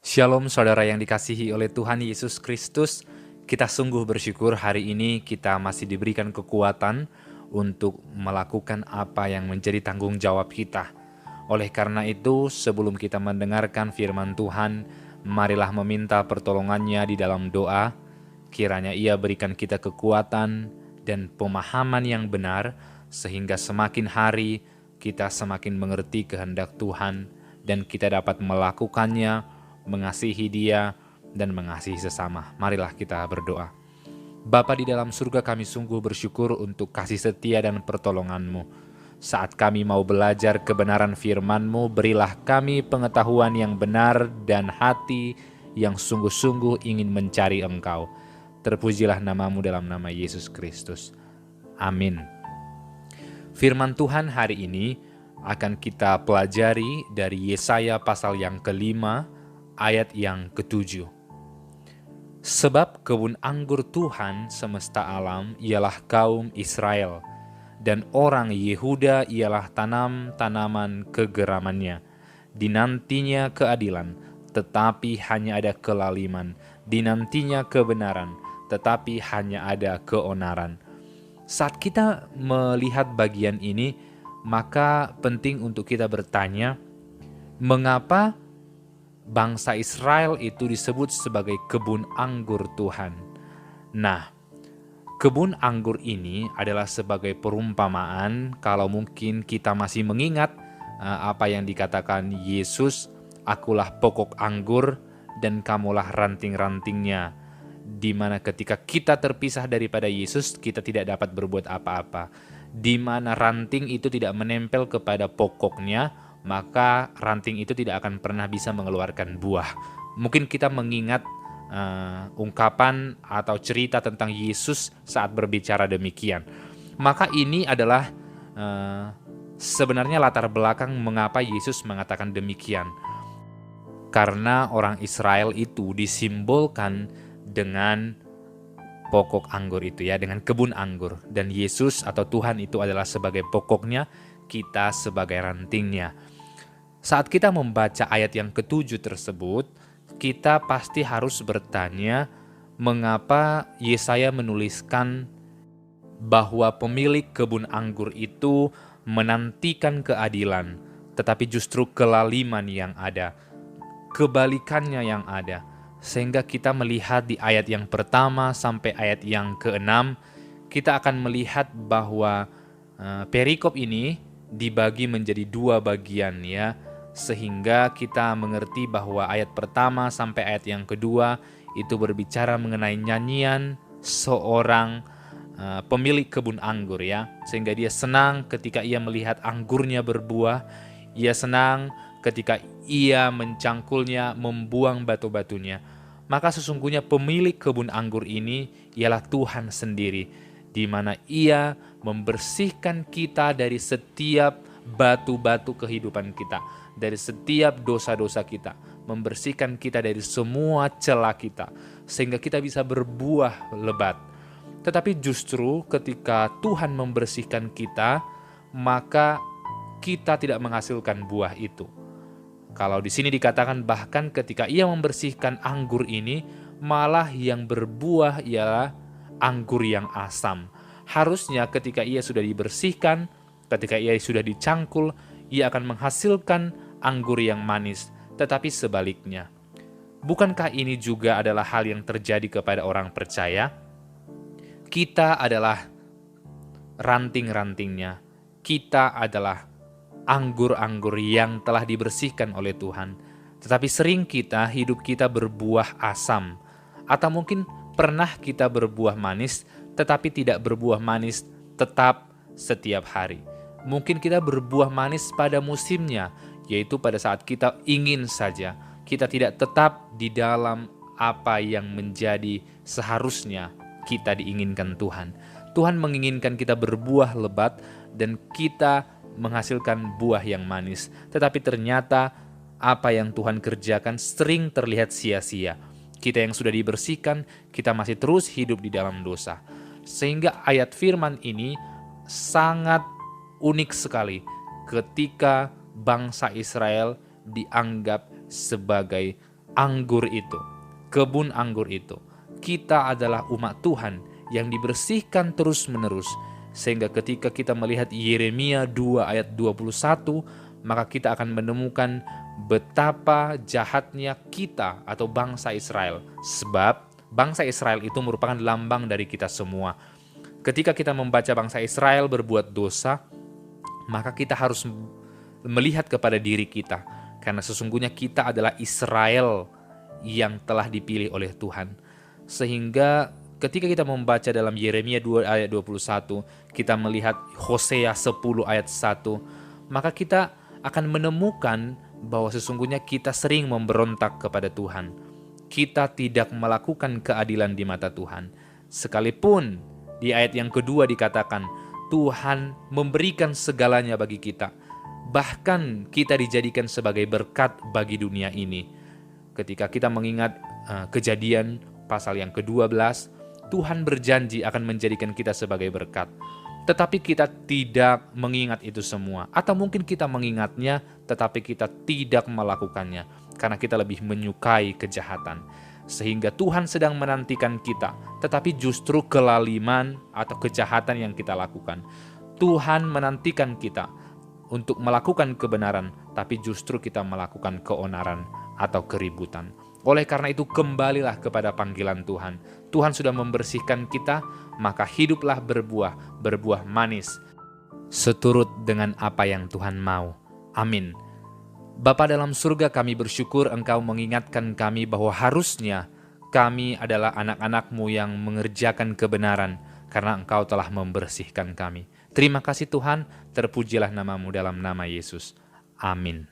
Shalom saudara yang dikasihi oleh Tuhan Yesus Kristus. Kita sungguh bersyukur hari ini kita masih diberikan kekuatan untuk melakukan apa yang menjadi tanggung jawab kita. Oleh karena itu, sebelum kita mendengarkan firman Tuhan, marilah meminta pertolongannya di dalam doa. Kiranya Ia berikan kita kekuatan dan pemahaman yang benar, sehingga semakin hari kita semakin mengerti kehendak Tuhan dan kita dapat melakukannya, mengasihi Dia, dan mengasihi sesama. Marilah kita berdoa. Bapa di dalam surga, kami sungguh bersyukur untuk kasih setia dan pertolongan-Mu. Saat kami mau belajar kebenaran firman-Mu, berilah kami pengetahuan yang benar dan hati yang sungguh-sungguh ingin mencari Engkau. Terpujilah nama-Mu dalam nama Yesus Kristus. Amin. Firman Tuhan hari ini akan kita pelajari dari Yesaya pasal yang ke-5, ayat yang ke-7. Sebab kebun anggur Tuhan semesta alam ialah kaum Israel, dan orang Yehuda ialah tanaman kegeramannya. Dinantinya keadilan, tetapi hanya ada kelaliman. Dinantinya kebenaran, tetapi hanya ada keonaran. Saat kita melihat bagian ini, maka penting untuk kita bertanya, mengapa bangsa Israel itu disebut sebagai kebun anggur Tuhan? Nah, kebun anggur ini adalah sebagai perumpamaan kalau mungkin kita masih mengingat apa yang dikatakan Yesus, akulah pokok anggur dan kamulah ranting-rantingnya. Di mana ketika kita terpisah daripada Yesus, kita tidak dapat berbuat apa-apa. Di mana ranting itu tidak menempel kepada pokoknya, maka ranting itu tidak akan pernah bisa mengeluarkan buah. Mungkin kita mengingat ungkapan atau cerita tentang Yesus saat berbicara demikian. Maka ini adalah sebenarnya latar belakang mengapa Yesus mengatakan demikian. Karena orang Israel itu disimbolkan dengan pokok anggur itu ya, dengan kebun anggur. Dan Yesus atau Tuhan itu adalah sebagai pokoknya, kita sebagai rantingnya. Saat kita membaca ayat yang ke-7 tersebut, kita pasti harus bertanya mengapa Yesaya menuliskan bahwa pemilik kebun anggur itu menantikan keadilan, tetapi justru kelaliman yang ada, kebalikannya yang ada. Sehingga kita melihat di ayat yang pertama sampai ayat yang ke-6, kita akan melihat bahwa perikop ini dibagi menjadi dua bagian ya, sehingga kita mengerti bahwa ayat pertama sampai ayat yang kedua itu berbicara mengenai nyanyian seorang pemilik kebun anggur ya, sehingga dia senang ketika ia melihat anggurnya berbuah, ia senang ketika ia mencangkulnya, membuang batu-batunya. Maka sesungguhnya pemilik kebun anggur ini ialah Tuhan sendiri, di mana Ia membersihkan kita dari setiap batu-batu kehidupan kita, dari setiap dosa-dosa kita, membersihkan kita dari semua celah kita, sehingga kita bisa berbuah lebat. Tetapi justru ketika Tuhan membersihkan kita, maka kita tidak menghasilkan buah itu. Kalau di sini dikatakan bahkan ketika Ia membersihkan anggur ini, malah yang berbuah ialah anggur yang asam. Harusnya ketika ia sudah dibersihkan, ketika ia sudah dicangkul, ia akan menghasilkan anggur yang manis. Tetapi sebaliknya, bukankah ini juga adalah hal yang terjadi kepada orang percaya? Kita adalah ranting-rantingnya. Kita adalah anggur-anggur yang telah dibersihkan oleh Tuhan. Tetapi sering hidup kita berbuah asam. Atau mungkin pernah kita berbuah manis, tetapi tidak berbuah manis tetap setiap hari. Mungkin kita berbuah manis pada musimnya, yaitu pada saat kita ingin saja. Kita tidak tetap di dalam apa yang menjadi seharusnya kita diinginkan Tuhan. Tuhan menginginkan kita berbuah lebat dan kita menghasilkan buah yang manis. Tetapi ternyata apa yang Tuhan kerjakan sering terlihat sia-sia. Kita yang sudah dibersihkan, kita masih terus hidup di dalam dosa. Sehingga ayat firman ini sangat unik sekali ketika bangsa Israel dianggap sebagai anggur itu, kebun anggur itu. Kita adalah umat Tuhan yang dibersihkan terus-menerus, sehingga ketika kita melihat Yeremia 2 ayat 21, maka kita akan menemukan betapa jahatnya kita atau bangsa Israel. Sebab bangsa Israel itu merupakan lambang dari kita semua. Ketika kita membaca bangsa Israel berbuat dosa, maka kita harus melihat kepada diri kita, karena sesungguhnya kita adalah Israel yang telah dipilih oleh Tuhan. Sehingga ketika kita membaca dalam Yeremia 2 ayat 21, kita melihat Hosea 10 ayat 1, maka kita akan menemukan bahwa sesungguhnya kita sering memberontak kepada Tuhan. Kita tidak melakukan keadilan di mata Tuhan. Sekalipun di ayat yang kedua dikatakan, Tuhan memberikan segalanya bagi kita. Bahkan kita dijadikan sebagai berkat bagi dunia ini. Ketika kita mengingat Kejadian pasal yang ke-12, Tuhan berjanji akan menjadikan kita sebagai berkat. Tetapi kita tidak mengingat itu semua. Atau mungkin kita mengingatnya, tetapi kita tidak melakukannya. Karena kita lebih menyukai kejahatan. Sehingga Tuhan sedang menantikan kita, tetapi justru kelaliman atau kejahatan yang kita lakukan. Tuhan menantikan kita untuk melakukan kebenaran, tapi justru kita melakukan keonaran atau keributan. Oleh karena itu, kembalilah kepada panggilan Tuhan. Tuhan sudah membersihkan kita, maka hiduplah berbuah manis, seturut dengan apa yang Tuhan mau. Amin. Bapa dalam surga, kami bersyukur Engkau mengingatkan kami bahwa harusnya kami adalah anak-anak-Mu yang mengerjakan kebenaran, karena Engkau telah membersihkan kami. Terima kasih Tuhan, terpujilah nama-Mu dalam nama Yesus. Amin.